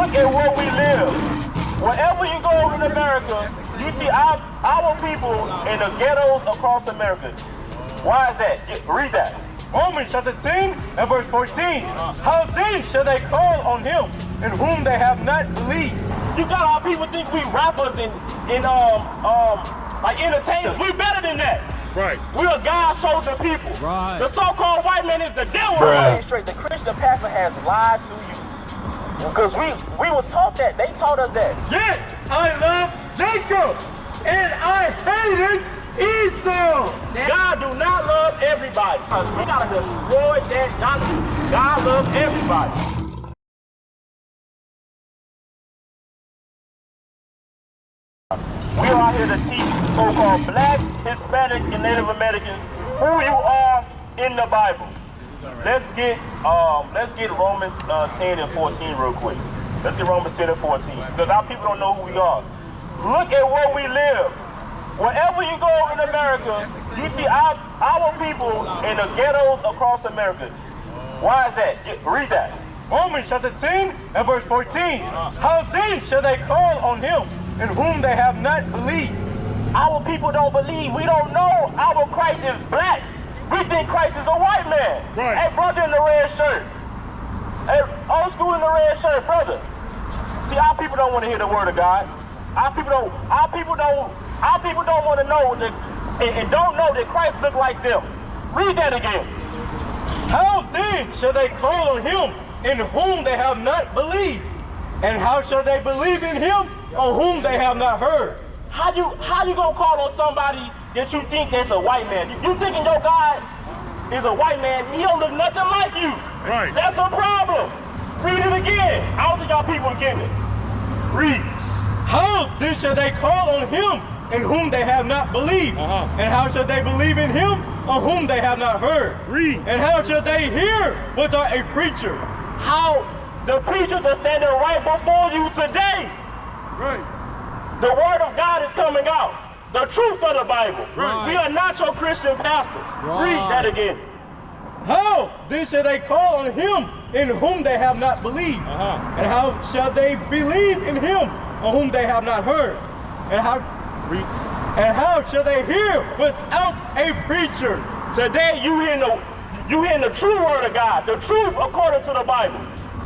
Look at where we live. Wherever you go in America, you see our people in the ghettos across America. Why is that? Read that. Romans chapter 10 and verse 14. How then shall they call on him in whom they have not believed? You got our people think we rappers and like entertainers. We better than that. Right. We are God's chosen people. Right. The so-called white man is the devil. Straight. The Christian pastor has lied to you. Because we was taught that. They taught us that. Yet I love Jacob and I hated Esau. God do not love everybody. We gotta destroy that doctrine. God loves everybody. We are here to teach so-called black, Hispanic, and Native Americans who you are in the Bible. Let's get Romans 10 and 14 real quick. Let's get Romans 10 and 14 because our people don't know who we are. Look at where we live. Wherever you go in America, you see our people in the ghettos across America. Why is that? Read that. Romans chapter 10 and verse 14. How then shall they call on him in whom they have not believed? Our people don't believe. We don't know our Christ is black. We think Christ is a white man. Right. Hey, brother in the red shirt. Hey, old school in the red shirt, brother. See, our people don't want to hear the word of God. Our people don't want to know that, and don't know that Christ looked like them. Read that again. How then shall they call on him in whom they have not believed? And how shall they believe in him on whom they have not heard? How you gonna call on somebody that you think that's a white man? You thinking your God is a white man? He don't look nothing like you. Right. That's a problem. Read it again. I don't think y'all people are getting it. Read. How then shall they call on him in whom they have not believed? And how shall they believe in him on whom they have not heard? Read. And how shall they hear without a preacher? How the preachers are standing right before you today. Right. The word of God is coming out. The truth of the Bible. Right. We are not your Christian pastors. Right. Read that again. How then shall they call on him in whom they have not believed? And how shall they believe in him on whom they have not heard? And how shall they hear without a preacher? Today you hearing the true word of God, the truth according to the Bible.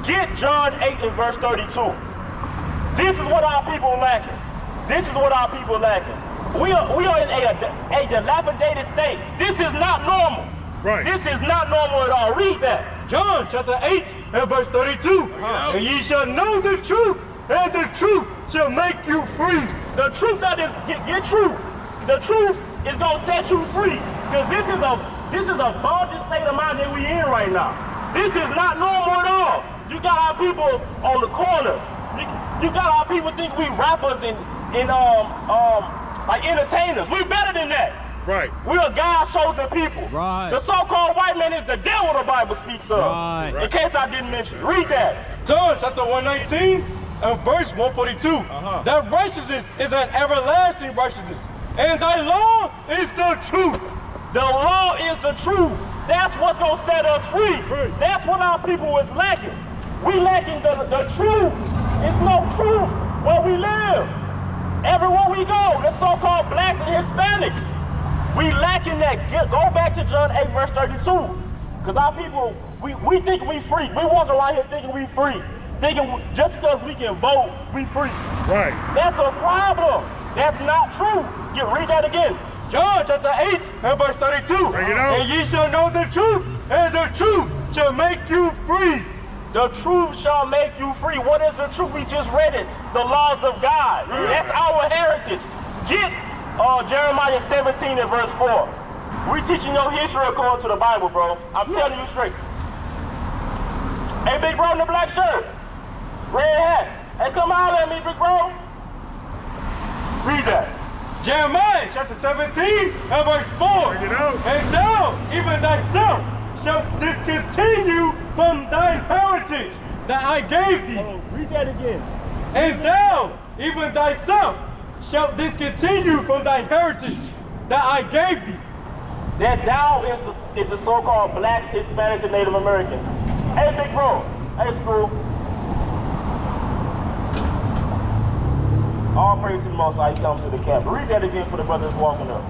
Get John 8 and verse 32. This is what our people are lacking. This is what our people are lacking. We are in a dilapidated state. This is not normal. Right. This is not normal at all. Read that. John chapter 8 and verse 32. And ye shall know the truth, and the truth shall make you free. The truth that is get truth. The truth is gonna set you free. Because this is a bondage state of mind that we in right now. This is not normal at all. You got our people on the corners. You got our people think we rappers and like entertainers. We better than that. Right. We are God's chosen people. Right. The so-called white man is the devil the Bible speaks of. Right. In case I didn't mention. Read that. John chapter 119 and verse 142. That righteousness is an everlasting righteousness, and thy law is the truth. The law is the truth. That's what's gonna set us free. Right. That's what our people is lacking. We lacking the truth. It's no truth where we live. Everywhere we go, the so-called blacks and Hispanics, we lacking that. Go back to John 8 verse 32. Because our people, we think we free. We walk around here thinking we free. Thinking just because we can vote, we free. Right. That's a problem. That's not true. Read that again. John chapter 8 and verse 32. Bring it out. And ye shall know the truth, and the truth shall make you free. The truth shall make you free. What is the truth? We just read it. The laws of God. That's our heritage. Get Jeremiah 17 and verse 4. We teaching your history according to the Bible, bro. I'm telling you straight. Hey, big bro in the black shirt. Red hat. Hey, come holler at me, big bro. Read that. Jeremiah chapter 17 and verse 4. Bring it out. And thou, even thyself, shalt discontinue from thine heritage that I gave thee. Read that again. And thou, even thyself, shalt discontinue from thine heritage that I gave thee. That thou is the so-called blacks, Hispanics, and Native Americans. Hey, big bro. Hey, school. All praise to the Most High, he comes to the camp. Read that again for the brothers walking up.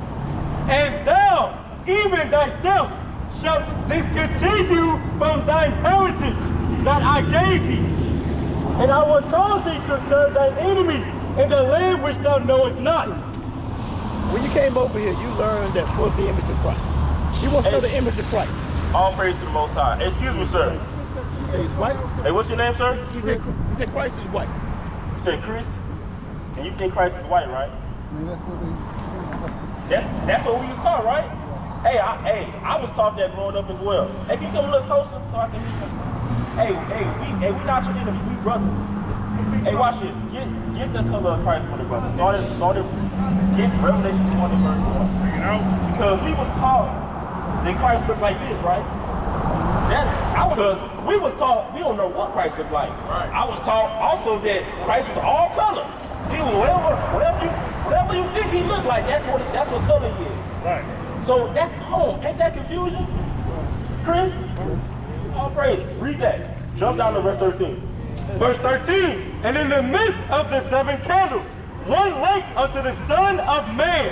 And thou, even thyself, shalt discontinue from thine heritage that I gave thee. And I will cause thee to serve thine enemies in the land which thou knowest not. When you came over here, you learned that what's the image of Christ. You want to know the image of Christ. All praise to the Most High. Excuse me, sir. You say he's white? Hey, what's your name, sir? He said Christ is white. You said Chris? And you think Christ is white, right? That's what we was taught, right? Hey, I was taught that growing up as well. Hey, can you come a little closer so I can hear you? Hey, we not your enemies, we brothers. Hey, watch this. Get the color of Christ for the brothers. Get Revelation 20 verse 1. Because we was taught that Christ looked like this, right? Because we was taught we don't know what Christ looked like. Right. I was taught also that Christ was all colors. He was whatever you think he looked like, that's what color he is. Right. So that's home. Ain't that confusion? Chris? All praise. Read that. Jump down to verse 13. Verse 13, and in the midst of the 7 candles, one like unto the Son of Man.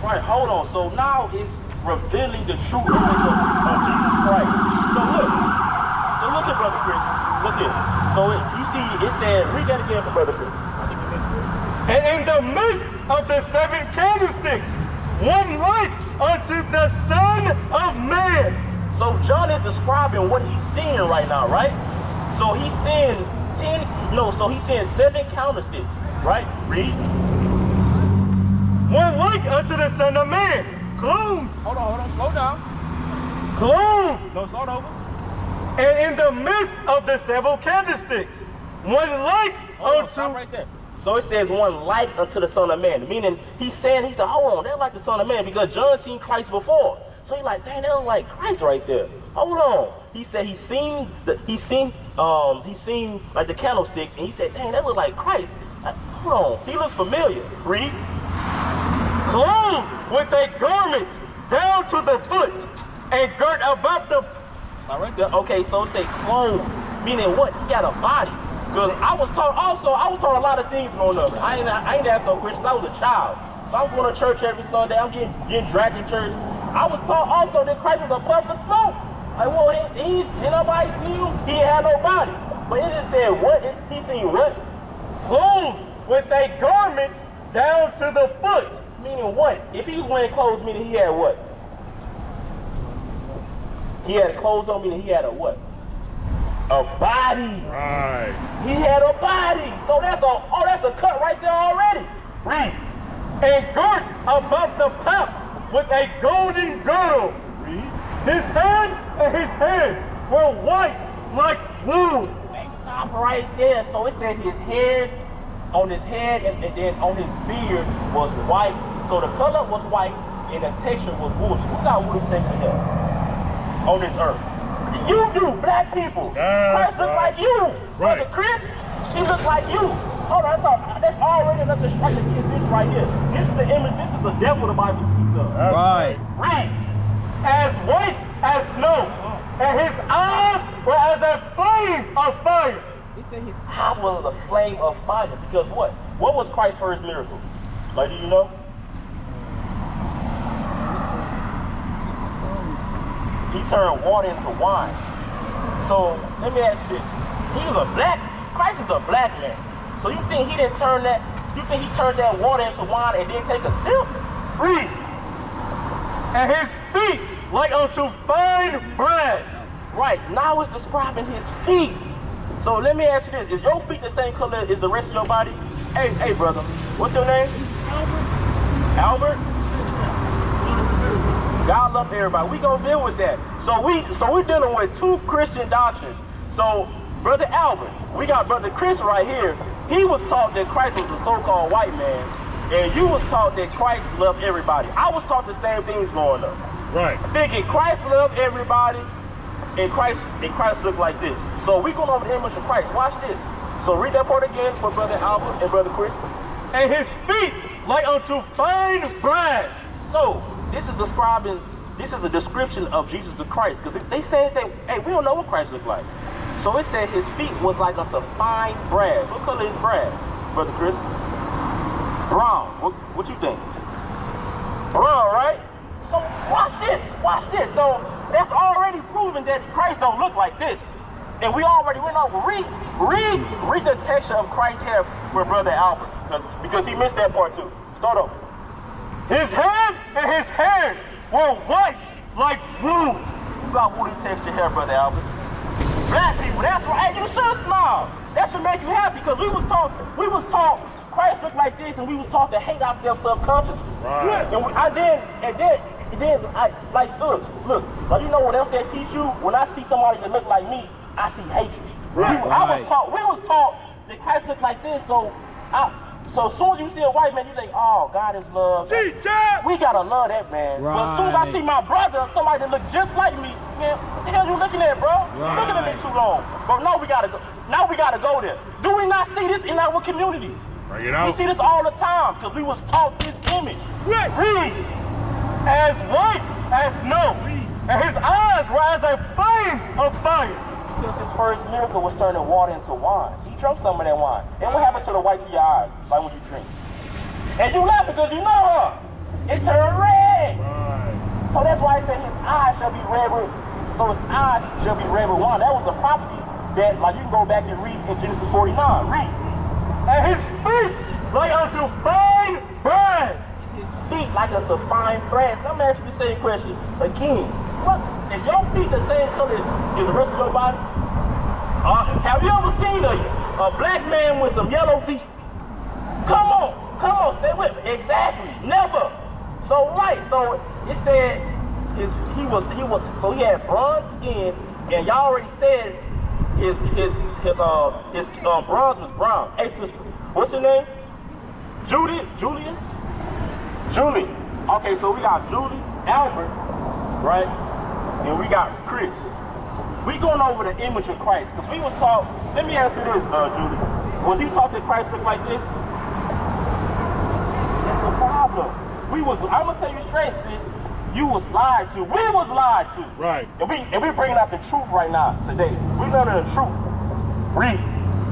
Right, hold on. So now it's revealing the true image of Jesus Christ. So look at Brother Chris. Look here. So you see, it said, read that again for Brother Chris. And in the midst of the 7 candlesticks, one like unto the Son of Man. So John is describing what he's seeing right now, right? So he's seeing 7 candlesticks, right? Read. One like unto the Son of Man, clothed. Hold on, slow down. Clothed. No, start over. And in the midst of the 7 candlesticks, one like unto. Stop right there. So it says one like unto the Son of Man, meaning he said, hold on, they're like the Son of Man because John seen Christ before. So he's like, dang, they look like Christ right there. Hold on. He said he seen like the candlesticks, and he said, dang, that look like Christ. Hold on, he looks familiar. Read. Clothed with a garment down to the foot, and girt about the. All right there. Okay, so it say clothed, meaning what? He had a body. Because I was taught a lot of things growing up. I ain't asked no questions. I was a child. So I'm going to church every Sunday. I'm getting dragged to church. I was taught also that Christ was a puff of smoke. Like, well, ain't nobody seen him. He had no body. But it just said what? He seen what? Clothed with a garment down to the foot. Meaning what? If he was wearing clothes, meaning he had what? He had clothes on, meaning he had a what? A body. Right. He had a body. So that's a cut right there already. Right. And girt about the paps with a golden girdle. Read. His hand and his hands were white like wool. They stop right there. So it said his hairs on his head and then on his beard was white. So the color was white and the texture was woolly. Who got woolly texture here on this earth? You do, black people. Christ look like you. Right. Brother Chris, he looks like you. Hold on, that's already enough to strike against this right here. This is the image, this is the devil the Bible speaks of. Right. Right. As white as snow. And his eyes were as a flame of fire. He said his eyes was a flame of fire. Because what? What was Christ's first miracle? Like, do you know? He turned water into wine. So let me ask you this. Christ is a black man. So you think he didn't turn that, he turned that water into wine and didn't take a sip? Read. And his feet like unto fine brass. Right, now it's describing his feet. So let me ask you this. Is your feet the same color as the rest of your body? Hey brother, what's your name? Albert? God love everybody. We gonna deal with that. So we're dealing with two Christian doctrines. So Brother Albert, we got Brother Chris right here. He was taught that Christ was a so-called white man, and you was taught that Christ loved everybody. I was taught the same things growing up. Right. Thinking Christ loved everybody, and Christ looked like this. So we going over the image of Christ. Watch this. So read that part again for Brother Albert and Brother Chris. And his feet like unto fine brass. So this is a description of Jesus the Christ, because they said that, hey, we don't know what Christ looked like. So it said his feet was like unto fine brass. What color is brass, Brother Chris? Brown. What you think? Brown, right? So watch this. Watch this. So that's already proven that Christ don't look like this. And we already went over. Read the texture of Christ's hair for Brother Albert, because he missed that part too. Start over. His head and his hairs were white like wool. You got woolly texture hair, Brother Albert. Black people, that's right. Hey, you should smile. That should make you happy, because we was taught Christ looked like this, and we was taught to hate ourselves subconsciously. Right. And then like Suge, look, like, you know what else they teach you? When I see somebody that look like me, I see hatred. Right. We was taught that Christ looked like this, so as soon as you see a white man, you think, oh, God is love. We gotta love that man. Right. But as soon as I see my brother, somebody that look just like me, man, what the hell you looking at, bro? Right. Looking at me too long. Bro, now we gotta go there. Do we not see this in our communities? Bring it out. We see this all the time, because we was taught this image. Read. As white as snow, and his eyes were as a flame of fire. Because his first miracle was turning water into wine. He drank some of that wine. And what happened to the whites of your eyes, like when you drink? And you laugh because you know her. It turned red. Right. So that's why he said his eyes shall be red with, so his eyes shall be red with wine. That was a prophecy that, like, you can go back and read in Genesis 49. Read. And his feet like unto fine brass. His feet like unto fine brass. Let me ask you the same question again. What? Is your feet the same color as the rest of your body? Have you ever seen a black man with some yellow feet? Come on, stay with me. Exactly, never. So right, so it said he had bronze skin, and y'all already said his bronze was brown. Hey sister, what's your name? Julian? Julie. Okay, so we got Julie, Albert, right? And we got Chris. We going over the image of Christ, because we was taught, let me ask you this, Julie. Was he taught that Christ looked like this? That's a problem. I'm gonna tell you straight, sis, you was lied to. We was lied to. Right. And we bringing out the truth right now, today. We learning the truth. Read.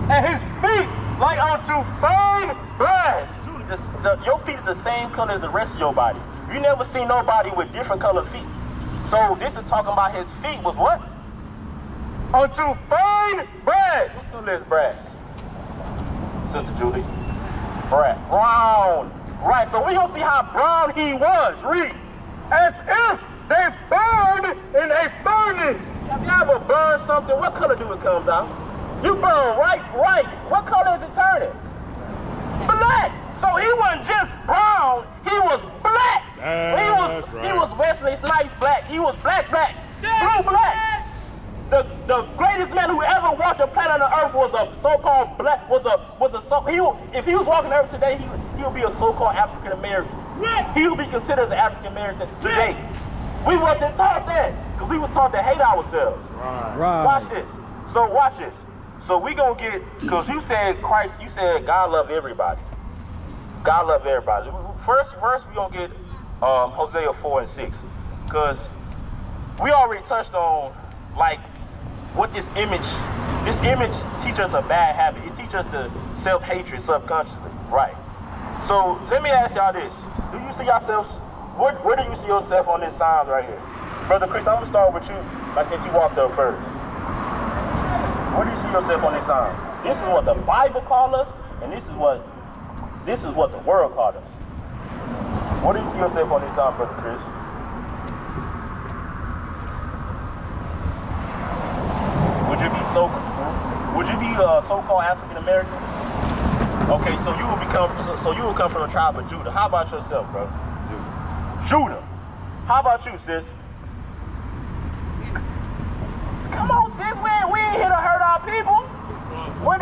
And his feet like unto fine brass. Julie, your feet is the same color as the rest of your body. You never seen nobody with different colored feet. So this is talking about his feet was what? Unto fine brass. What color is brass? Sister Julie. Brown. Right, so we gonna see how brown he was. Read. As if they burned in a furnace. Have you ever burned something? What color do it come out? You burn rice. What color is it turning? Black. So he wasn't just brown, he was black. He was Wesley Snipes black. He was black. Blue black. The greatest man who ever walked the planet of Earth was a so-called black, if he was walking the earth today, he would be a so-called African American. He would be considered as an African American today. We wasn't taught that, because we was taught to hate ourselves. Right. Watch this. So we gonna get, because you said Christ, you said God love everybody. God love everybody. First we gonna get Hosea 4 and 6, because we already touched on, like, what this image teaches us a bad habit. It teaches us to self-hatred subconsciously, right? So let me ask y'all this: do you see yourselves? Where do you see yourself on this sign right here, Brother Chris? I'm gonna start with you, like, since you walked up first. Where do you see yourself on this sign? This is what the Bible called us, and this is what the world called us. Where do you see yourself on this sign, Brother Chris? Would you be so-called African American? Okay, so you will come from the tribe of Judah. How about yourself, bro? Judah. How about you, sis? Come on, sis. We ain't here to hurt our people. Where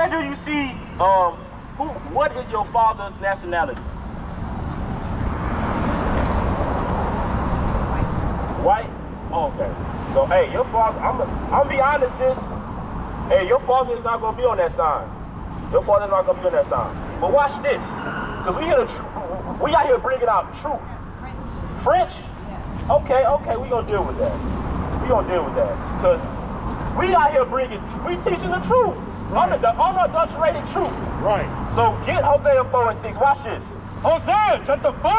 do you see what is your father's nationality? White? Oh, okay. So, hey, your father, I'm gonna be honest, sis. Hey, your father is not gonna be on that sign. Your father's not gonna be on that sign. But watch this, because we out here bringing out truth. French? Okay, we gonna deal with that. Because we out here we teaching the truth. The unadulterated truth. Right. So get Hosea 4 and 6. Watch this. Hosea chapter 4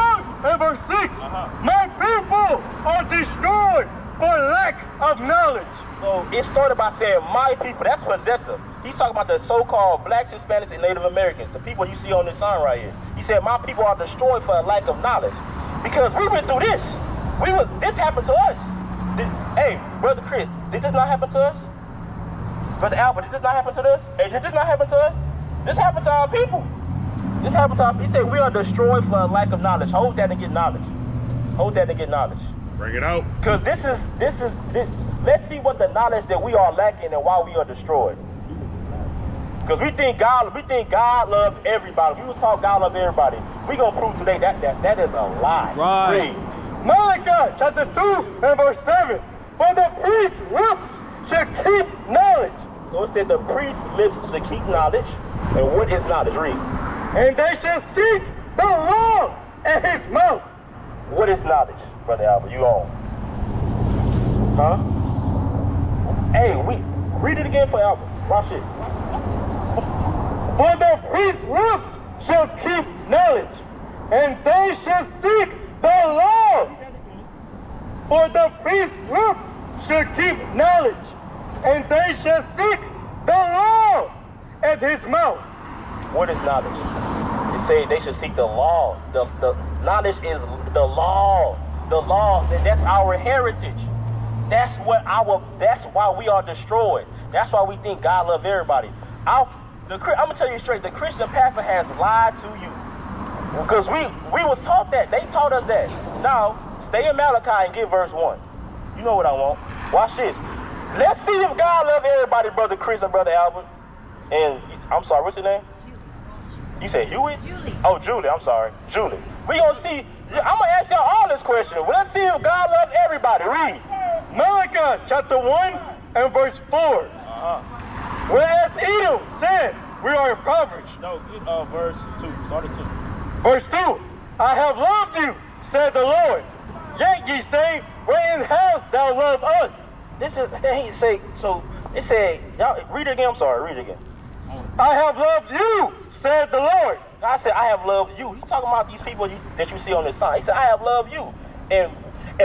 and verse 6. My people are destroyed for lack of knowledge. So it started by saying my people. That's possessive. He's talking about the so-called blacks, Hispanics, and Native Americans, the people you see on this sign right here. He said my people are destroyed for a lack of knowledge. Because we went through this. This happened to us. Hey, Brother Chris, did this not happen to us? Brother Albert, did this not happen to us? Hey, did this not happen to us? This happened to our people. This happened to our people. He said we are destroyed for a lack of knowledge. Hold that and get knowledge. Hold that and get knowledge. Bring it out. Because this is, let's see what the knowledge that we are lacking and why we are destroyed. Because we think God loves everybody. We was taught God loves everybody. We're going to prove today that is a lie. Right. Read. Malachi chapter 2 and verse 7. For the priest's lips shall keep knowledge. So it said the priest's lips should keep knowledge. And what is knowledge? Read. And they shall seek the law at his mouth. What is knowledge, Brother Albert? You on? Huh? Hey, read it again for Albert. Watch this. For the priest's lips shall keep knowledge, and they shall seek the law. For the priest's lips shall keep knowledge, and they shall seek the law at his mouth. What is knowledge? It says they should seek the law. The knowledge is the law. The law, that's our heritage. That's why we are destroyed. That's why we think God loves everybody. I'm gonna tell you straight, the Christian pastor has lied to you. Because we was taught that. They taught us that. Now, stay in Malachi and get verse 1. You know what I want. Watch this. Let's see if God loves everybody, Brother Chris and Brother Albert. And I'm sorry, what's your name? You said Hewitt? Julie. Oh, Julie, I'm sorry. Julie. We gonna see, I'm gonna ask y'all all this question. Let's see if God loves everybody. Read. Malachi chapter 1 and verse 4. Whereas Edom said, we are impoverished. No, get verse 2. Start at 2. Verse 2. I have loved you, said the Lord. Yet ye say, wherein hast thou loved us? This is, he say, so it said, y'all read it again, I'm sorry, read it again. I have loved you, said the Lord. God said, I have loved you. He's talking about these people that you see on this sign. He said, I have loved you. And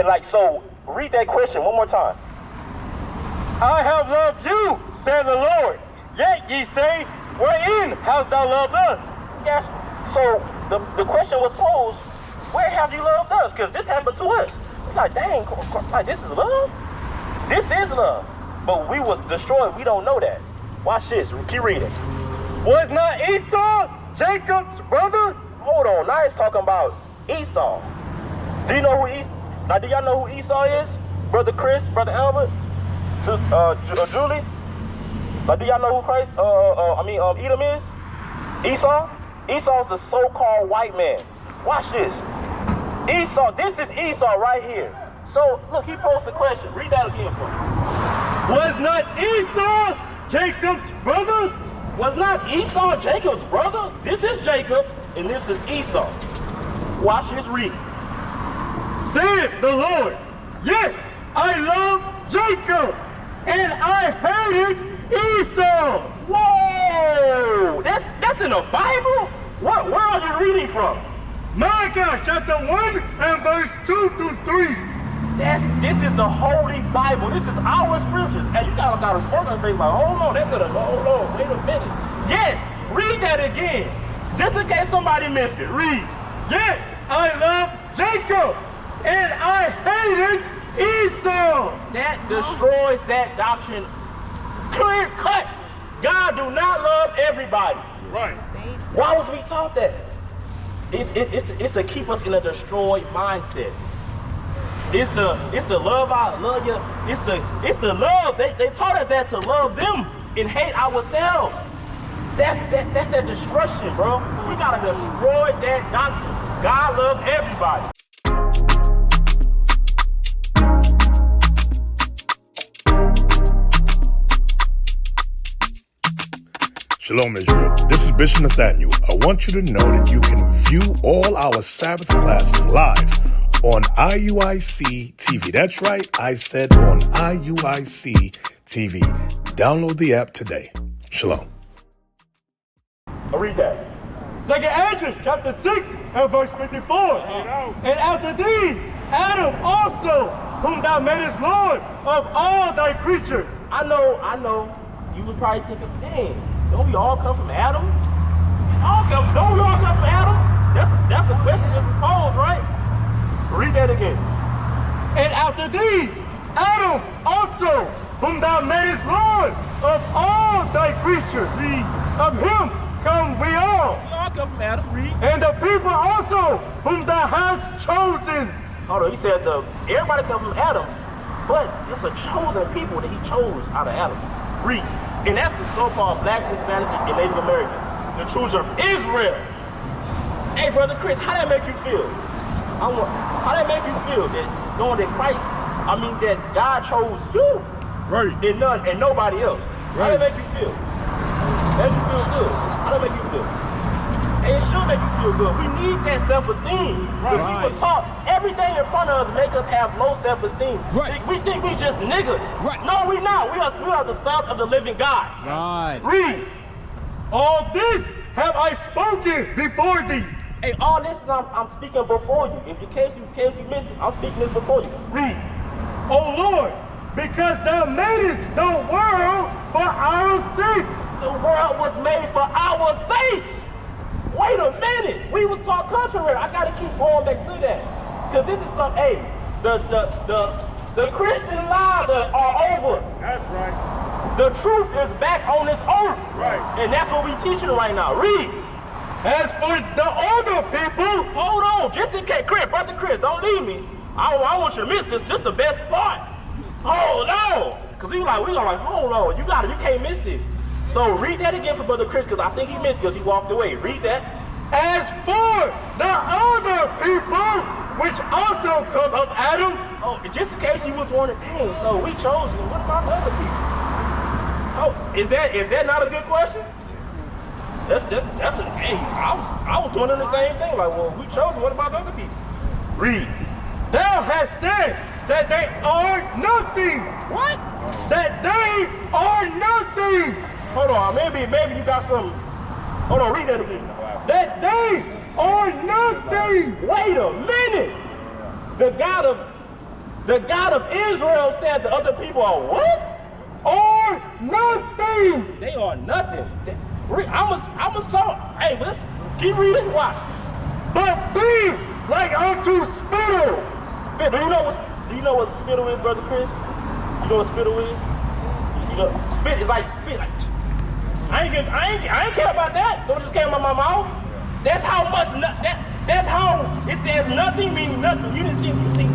like, so read that question one more time. I have loved you, said the Lord. Yet ye say, wherein hast thou loved us? Yes. So the question was posed, where have you loved us? Because this happened to us. It's like, dang, like this is love? This is love. But we was destroyed. We don't know that. Watch this. Keep reading. Was not Esau Jacob's brother? Hold on. Now it's talking about Esau. Do you know who Esau? Now, do y'all know who Esau is? Brother Chris, Brother Albert, Julie? Like, do y'all know who Edom is? Esau? Esau's the so-called white man. Watch this. Esau, this is Esau right here. So, look, he posed a question. Read that again for me. Was not Esau Jacob's brother? Was not Esau Jacob's brother? This is Jacob, and this is Esau. Watch his read. Said the Lord, yet I love Jacob, and I hated Esau. Whoa! That's in the Bible? Where are you reading from? Malachi chapter 1 and verse 2 through 3. This is the Holy Bible. This is our scriptures. And you got a smirk on your face like, hold on, hold on, wait a minute. Yes, read that again. Just in case somebody missed it. Read. Yet I love Jacob, and I hated Esau. That destroys that doctrine. Clear cut. God do not love everybody. Right. Why was we taught that? It's to keep us in a destroyed mindset. It's the love I love you. It's the love. They taught us that to love them and hate ourselves. That's that destruction, bro. We gotta destroy that doctrine. God loves everybody. Shalom, Israel. This is Bishop Nathaniel. I want you to know that you can view all our Sabbath classes live on IUIC TV. That's right, I said on IUIC TV. Download the app today. Shalom. read that. 2nd Ezra chapter 6 and verse 54. And after these, Adam also, whom thou madest Lord of all thy creatures. I know. You would probably think of, dang, don't we all come from Adam? Don't we all come from Adam? That's a question that's posed, right? Read that again. And after these, Adam also, whom thou madest Lord of all thy creatures. Of him come we all. We all come from Adam. Read. And the people also, whom thou hast chosen. Hold on, he said everybody comes from Adam, but it's a chosen people that he chose out of Adam. Read. And that's the so-called blacks, Hispanics, and Native Americans, the children of Israel. Hey, Brother Chris, how that make you feel? How that make you feel that knowing that Christ, that God chose you, Right. and nobody else? How that make you feel? Make you feel good. How that make you feel? And it should make you feel good. We need that self-esteem. Because we was taught everything in front of us make us have low self-esteem. Right. We think we just niggas. Right. No, we not. We are the sons of the living God. Right. Read. All this have I spoken before thee. Hey, all this I'm speaking before you. If in case you miss it, I'm speaking this before you. Read. O Lord, because thou madest the world for our sakes. The world was made for our sakes. Wait a minute. We was taught contrary. I gotta keep going back to that. Because this is some, hey, the Christian lies are over. That's right. The truth is back on this earth. Right. And that's what we teaching right now. Read. As for the other people, Hold on, just in case. Brother Chris, don't leave me. I want you to miss this. This is the best part. Hold on. Because we gonna hold on. You can't miss this. So read that again for Brother Chris, because I think he missed because he walked away. Read that. as for the other people, which also come of Adam. Oh, just in case you was wondering, dang, so we chose them. What about the other people? Oh, is that not a good question? That's a, hey, I was wondering the same thing. Like, well, we chose them. What about the other people? Read. Thou hast said that they are nothing. What? That they are nothing. Hold on, maybe you got some. Hold on, read that again. That they are nothing. Wait a minute. The God of Israel said the other people are what? Are nothing. They are nothing. I'm a song. Hey, let's keep reading. Watch. But be like unto spittle. Spittle. Do you know what spittle is, Brother Chris? You know what spittle is? You know, spit is like spit. Like, I ain't care about that. Don't just came out my mouth. That's how much. That's how it says nothing means nothing. You didn't see nothing.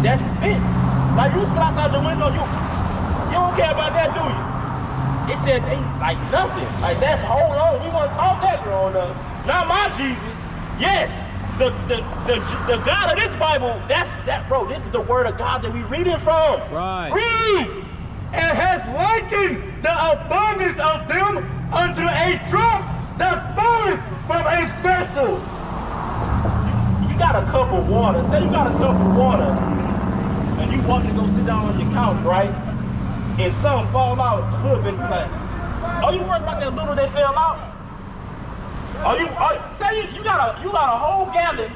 That's spit. Like you spit outside the window, you don't care about that, do you? It said they like nothing. Like that's hold on. We want to talk that growing up. Not my Jesus. Yes. The God of this Bible, bro, this is the word of God that we reading from. Right. Read. And has likened the abundance of them unto a drop that falleth from a vessel. You got a cup of water. Say you got a cup of water, and you want to go sit down on your couch, right? And some fall out a little bit. Like, are you worried about that little that fell out? Say you got a whole gallon,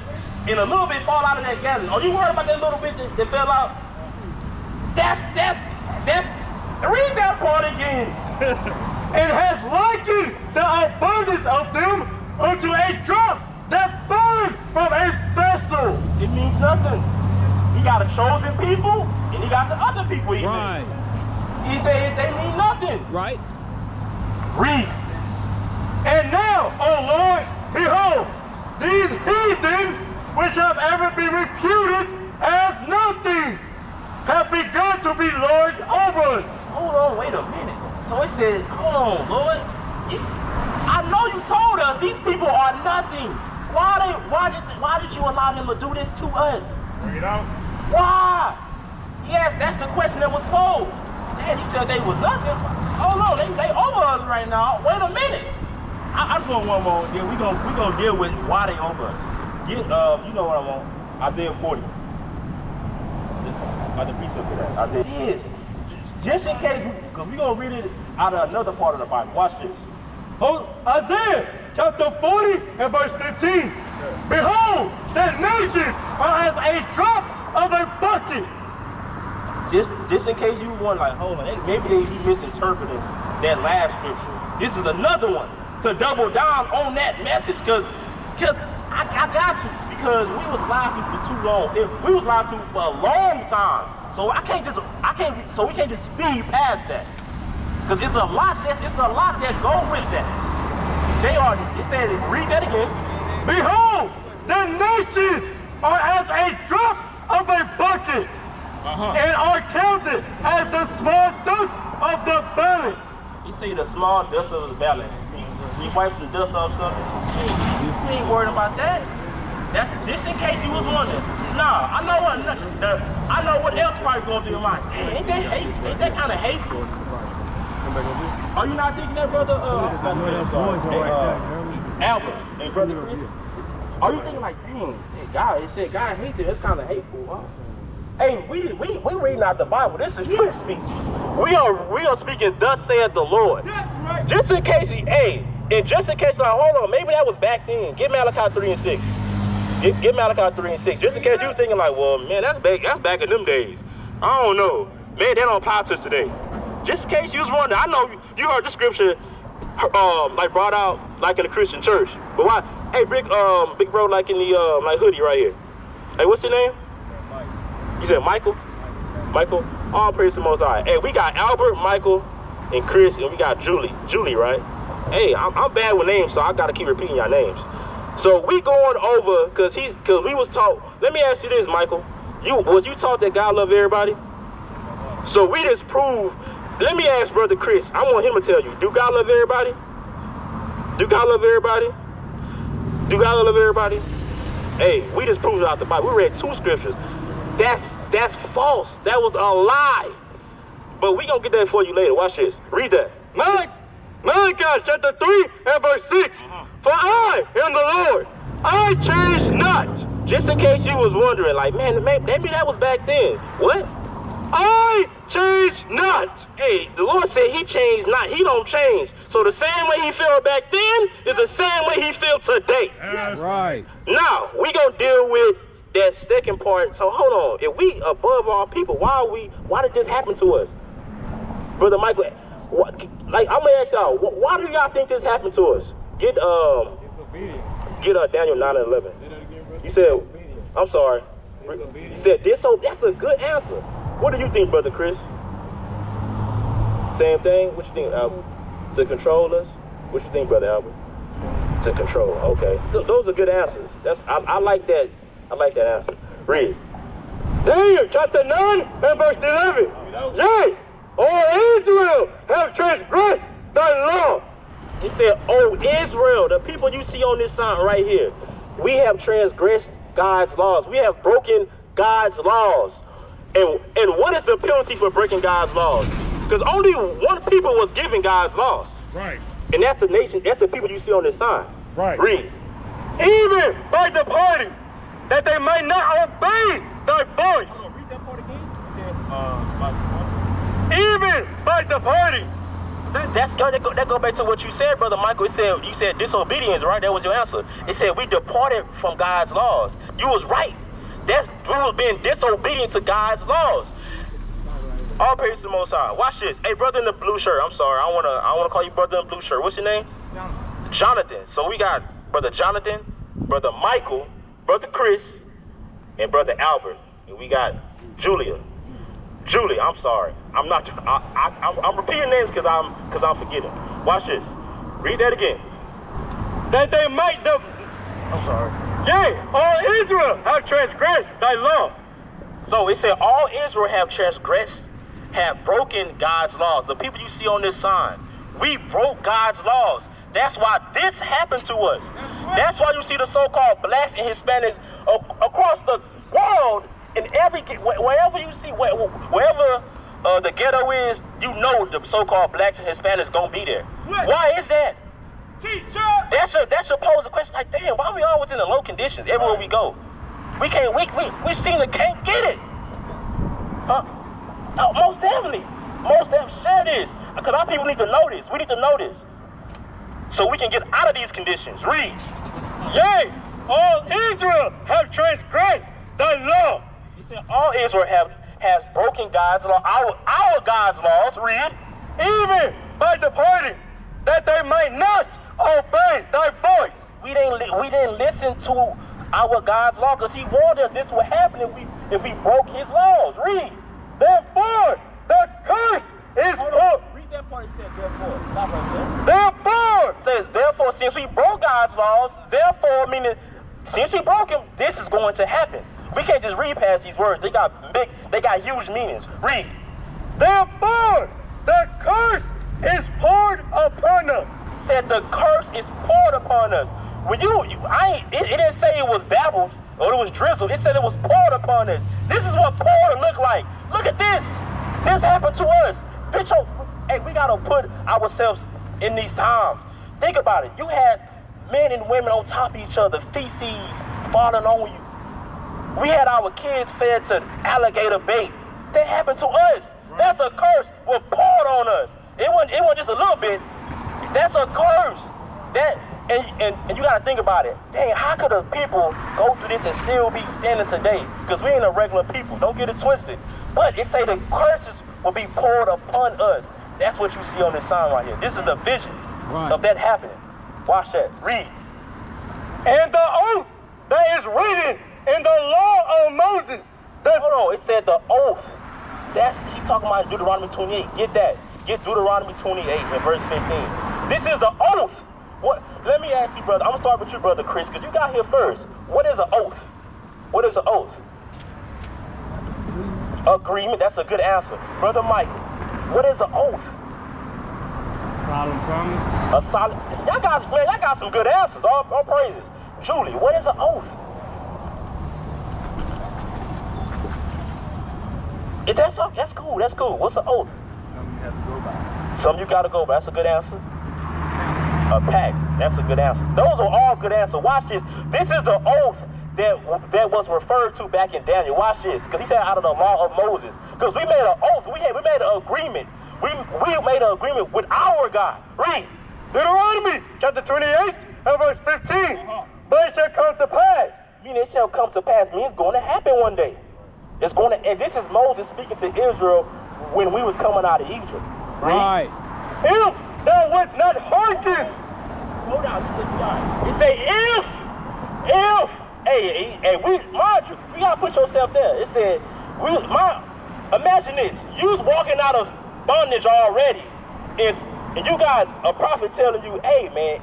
and a little bit fall out of that gallon. Are you worried about that little bit that fell out? That's. Read that part again. And has likened the abundance of them unto a drop that falleth from a vessel. It means nothing. He got a chosen people, and he got the other people he Right. made. He says they mean nothing. Right. Read. And now, O Lord, behold, these heathen, which have ever been reputed as nothing, have begun to be lords over us. Hold on, wait a minute. So it says, hold on, Lord. I know you told us these people are nothing. Why did you allow them to do this to us? Bring it out. Why? Yes, that's the question that was posed. Man, you said they was nothing. Hold on, they over us right now. Wait a minute. I just want one more. Yeah, we gonna deal with why they over us. You know what I want? Isaiah 40. Like the precept for that. Isaiah. Just in case, because we're gonna read it out of another part of the Bible. Watch this. Isaiah chapter 40 and verse 15. Behold, the nations are as a drop of a bucket. Just in case you were wondering, like, hold on, maybe he misinterpreted that last scripture. This is another one to double down on that message, because I got you. Because we was lied to for too long. We was lied to for a long time. So we can't just speed past that. Because it's a lot that go with that. It said, read that again. Behold, the nations are as a drop of a bucket, and are counted as the small dust of the balance. You say the small dust of the balance. You wipe the dust off something. You ain't worried about that. That's just in case you was wondering. Nah, I know what else probably going through your mind. Ain't that kind of hateful? Are you not thinking that, brother? Albert and brother Chris? Are you thinking like, dang, God? It said God hates it. That's kind of hateful, huh? Hey, we reading out the Bible. This is truth speech. We are speaking. Thus saith the Lord. That's right. Just in case, just in case, like, hold on, maybe that was back then. Get Malachi 3 and 6. Get Malachi 3 and 6. Just in case you were thinking like, well, man, that's back in them days. I don't know. Man, that don't apply to us today. Just in case you was wondering, I know you heard the scripture like brought out like in the Christian church. But why? Hey, big bro, like in the like hoodie right here. Hey, what's your name? You said Michael? Michael? All praise to the Most High. Hey, we got Albert, Michael, and Chris, and we got Julie. Julie, right? Hey, I'm bad with names, so I gotta keep repeating your names. So we going over, cause we was taught. Let me ask you this, Michael. Was you taught that God love everybody? So we just proved. Let me ask Brother Chris. I want him to tell you. Do God love everybody? Do God love everybody? Do God love everybody? Hey, we just proved it out the Bible. We read 2 scriptures. That's false. That was a lie. But we gonna get that for you later. Watch this. Read that. Malachi chapter 3 and verse 6. For I am the Lord. I change not. Just in case you was wondering, like, man, maybe that was back then. What? I change not. Hey, the Lord said he changed not. He don't change. So the same way he felt back then is the same way he feel today. That's right. Now, we gonna deal with that second part. So hold on. If we above all people, why did this happen to us? Brother Michael, I'm gonna ask y'all, why do y'all think this happened to us? Get Daniel 9 and 11. You said, I'm sorry. You said this, so that's a good answer. What do you think, Brother Chris? Same thing? What you think, Albert? To control us? What you think, Brother Albert? To control, okay. Those are good answers. I like that. I like that answer. Read. Daniel chapter 9 and verse 11. Yea, all Israel have transgressed thy law. It said, oh Israel, the people you see on this sign right here, we have transgressed God's laws. We have broken God's laws. And what is the penalty for breaking God's laws? Because only one people was given God's laws. Right. And that's the nation, that's the people you see on this sign. Right. Read. Even by departing, that they might not obey thy voice. Read that part again. Even by departing. That go back to what you said, Brother Michael. You said disobedience, right? That was your answer. It said we departed from God's laws. You was right. We was being disobedient to God's laws. All praise to the Most High. Watch this. Hey, brother in the blue shirt. I'm sorry. I wanna call you brother in the blue shirt. What's your name? Jonathan. So we got Brother Jonathan, Brother Michael, Brother Chris, and Brother Albert. And we got Julie, I'm sorry. I'm repeating names because I'm forgetting. Watch this. Read that again. That they might I'm sorry. Yea, all Israel have transgressed thy law. So it said all Israel have transgressed, have broken God's laws. The people you see on this sign, we broke God's laws. That's why this happened to us. That's why you see the so-called blacks and Hispanics across the world. In wherever you see, wherever the ghetto is, you know the so-called blacks and Hispanics gonna be there. What? Why is that? Teacher! That should pose a question like, damn, why we always in the low conditions everywhere we go? We seem to can't get it. Most definitely. Share this. Because our people need to know this. We need to know this. so we can get out of these conditions. Read. Yea, all Israel have transgressed thy law. He said all Israel has broken God's law, our God's laws. Read. Even by departing, that they might not obey thy voice. We didn't listen to our God's law because he warned us this would happen if we broke his laws. Read. Therefore, the curse is Read that part. He said therefore. Stop right there. therefore. It says therefore, since we broke God's laws, therefore meaning since we broke him, this is going to happen. We can't just read past these words. They got huge meanings. Read. Therefore, the curse is poured upon us. Said the curse is poured upon us. When it didn't say it was dabbled or it was drizzled. It said it was poured upon us. This is what poured look like. Look at this. This happened to us. Bitch, hey, we gotta put ourselves in these times. Think about it. You had men and women on top of each other, feces falling on you. We had our kids fed to alligator bait. That happened to us. That's a curse was poured on us. It wasn't just a little bit. That's a curse. And you gotta think about it. Dang, how could the people go through this and still be standing today? Because we ain't a regular people. Don't get it twisted. But it say the curses will be poured upon us. That's what you see on this sign right here. This is the vision of that happening. Watch that. Read. And the oath that is written in the law of Moses. Hold on. It said the oath. He's talking about Deuteronomy 28. Get that. Get Deuteronomy 28 in verse 15. This is the oath. What? Let me ask you, brother. I'm going to start with you, brother Chris, because you got here first. What is an oath? What is an oath? Agreement. That's a good answer. Brother Michael, what is an oath? Solemn promise. A solid. Y'all got some good answers. All praises. Julie, what is an oath? That's cool. That's cool. What's an oath? Something you have to go by. Something you got to go by. That's a good answer. A pact. That's a good answer. Those are all good answers. Watch this. This is the oath that was referred to back in Daniel. Watch this. Because he said out of the law of Moses. Because we made an oath. We made an agreement. We made an agreement with our God. Read. Deuteronomy chapter 28 and verse 15. But it shall come to pass. Meaning it shall come to pass means it's going to happen one day. It's going to, and this is Moses speaking to Israel when we was coming out of Egypt. Right. If thou wilt not hearken. Slow down. It say if, hey, mind you, you gotta put yourself there. It said, imagine this. You was walking out of bondage already, and you got a prophet telling you, hey man,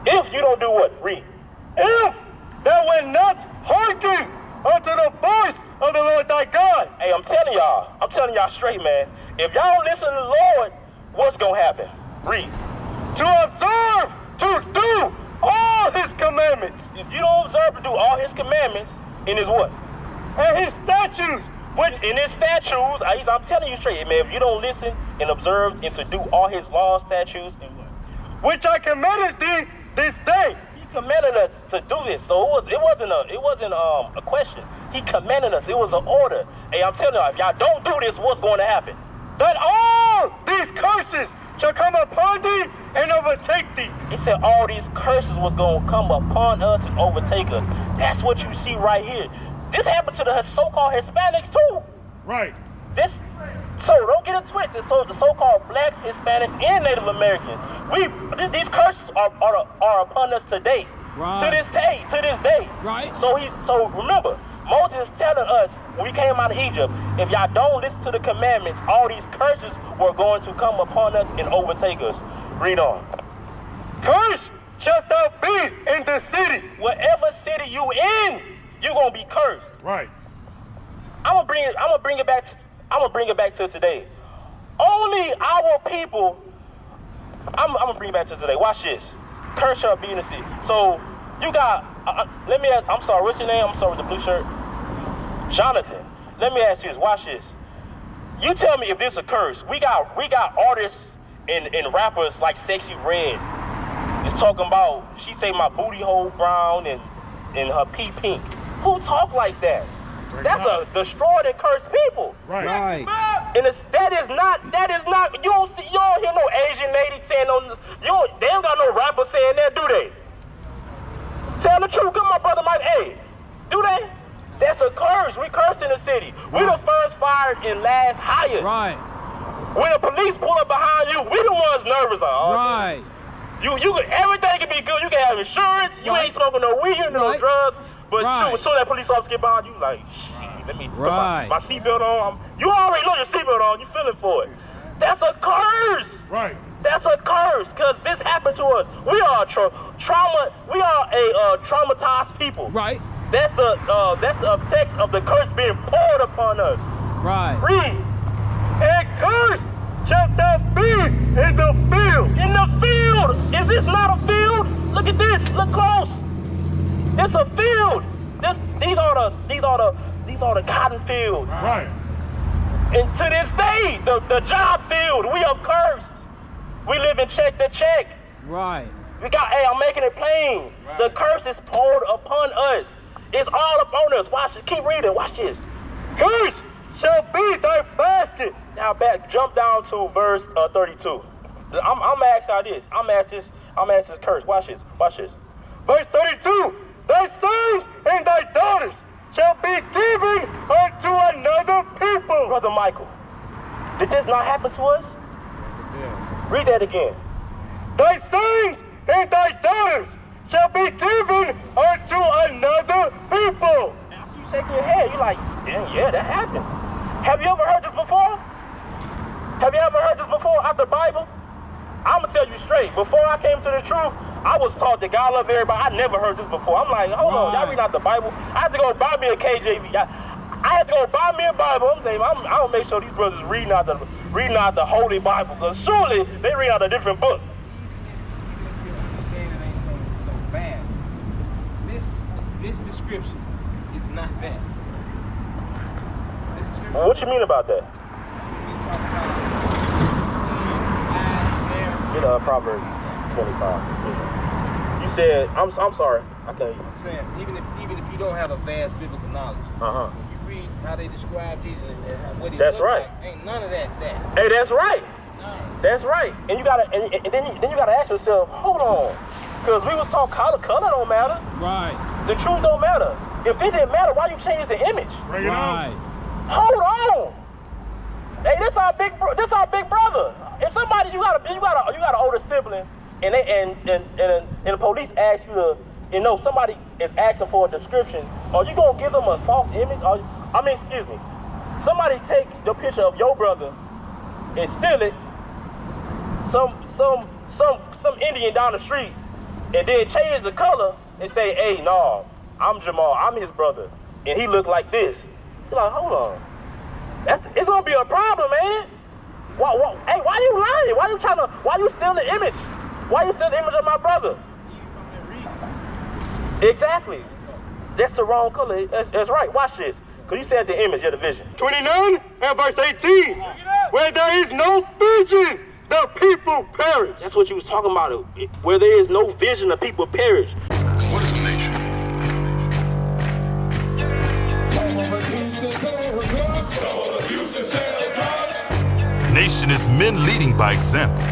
if you don't do what? Read. If thou wilt not hearken unto the voice of the Lord thy God. Hey, I'm telling y'all straight, man. If y'all don't listen to the Lord, what's gonna happen? Read. To observe, to do all his commandments. If you don't observe to do all his commandments, in his what? And his statutes. In his statutes, I'm telling you straight, man, if you don't listen and observe and to do all his laws, statutes, and what? Which I commanded thee this day. He commanded us to do this. So it wasn't a question. He commanded us. It was an order. Hey, I'm telling you, if y'all don't do this, what's going to happen? That all these curses shall come upon thee and overtake thee. It said all these curses was going to come upon us and overtake us. That's what you see right here. This happened to the so-called Hispanics too. Right. So don't get it twisted. So the so-called blacks, Hispanics, and Native Americans, these curses are upon us today. Right. To this day. Right. So remember, Moses is telling us when we came out of Egypt, if y'all don't listen to the commandments, all these curses were going to come upon us and overtake us. Read on. Cursed shalt thou be in the city. Whatever city you in, you're gonna be cursed. Right. I'm gonna bring it back to today. Only our people. I'm gonna bring it back to today. Watch this. Curse shall be in the city. So you got. Let me ask. I'm sorry. What's your name? I'm sorry with the blue shirt. Jonathan. Let me ask you this. Watch this. You tell me if this is a curse. We got artists and rappers like Sexy Red. It's talking about. She say my booty hole brown and her pee pink. Who talk like that? That's a destroyed and cursed people. Right. And that is not, you don't hear no Asian lady saying no, they don't got no rapper saying that, do they? Tell the truth, come on, brother Mike, hey, do they? That's a curse, we curse in the city. We the first fired and last hired. Right. When the police pull up behind you, we the ones nervous, like, oh, Right. Everything can be good, you can have insurance, you ain't smoking no weed, you no drugs, but so that police officer get behind you, like, shit, let me put my seatbelt on. You already know your seatbelt on, you feeling for it. That's a curse. Right. That's a curse, because this happened to us. We are a traumatized people. Right. That's the effects of the curse being poured upon us. Right. Read. And curse shall thou be in the field. In the field. Is this not a field? Look at this. Look close. It's a field. These are the cotton fields. Right. And to this day, the job field, we are cursed. We live in check to check. Right. I'm making it plain. Right. The curse is poured upon us. It's all upon us. Watch this. Keep reading. Watch this. Curse shall be thy basket. Now jump down to verse 32. I'm gonna ask y'all this. I'm gonna ask this curse. Watch this. Watch this. Verse 32. Thy sons and thy daughters shall be given unto another people. Brother Michael, did this not happen to us? Yeah. Read that again. Thy sons and thy daughters shall be given unto another people. Now, so you shaking your head, you're like, yeah, that happened. Have you ever heard this before? Have you ever heard this before out the Bible? I'm gonna tell you straight, before I came to the truth, I was taught that God loves everybody. I never heard this before. I'm like, hold on, y'all read out the Bible. I had to go buy me a KJV. I had to go buy me a Bible. I'm saying, I'm gonna make sure these brothers reading out the Holy Bible, because surely they read out a different book. This description is not that. Well, what you mean about that? Get Proverbs 25. You said, I'm sorry. I can't hear you. I'm saying, even if you don't have a vast biblical knowledge, when you read how they describe Jesus and what he that's looked right. like, ain't none of that. Hey, that's right. None. That's right. And you gotta, and then you gotta ask yourself, hold on, because we was taught color don't matter. Right. The truth don't matter. If it didn't matter, why you change the image? Bring it on. Hold on. Hey, this our big brother. If somebody you got an older sibling, and the police ask you to, somebody is asking for a description, are you gonna give them a false image? Excuse me. Somebody take the picture of your brother and steal it. Some Indian down the street, and then change the color and say, hey, no, I'm Jamal, I'm his brother, and he look like this. You're like, hold on. It's gonna be a problem, ain't it? Hey, why you lying? Why you stealing the image? Why you stealing the image of my brother? Exactly. That's the wrong color. That's right. Watch this. Because you said the image of the vision. 29 and verse 18. Where there is no vision, the people perish. That's what you was talking about. Where there is no vision, the people perish. What is a nation? Nation is men leading by example.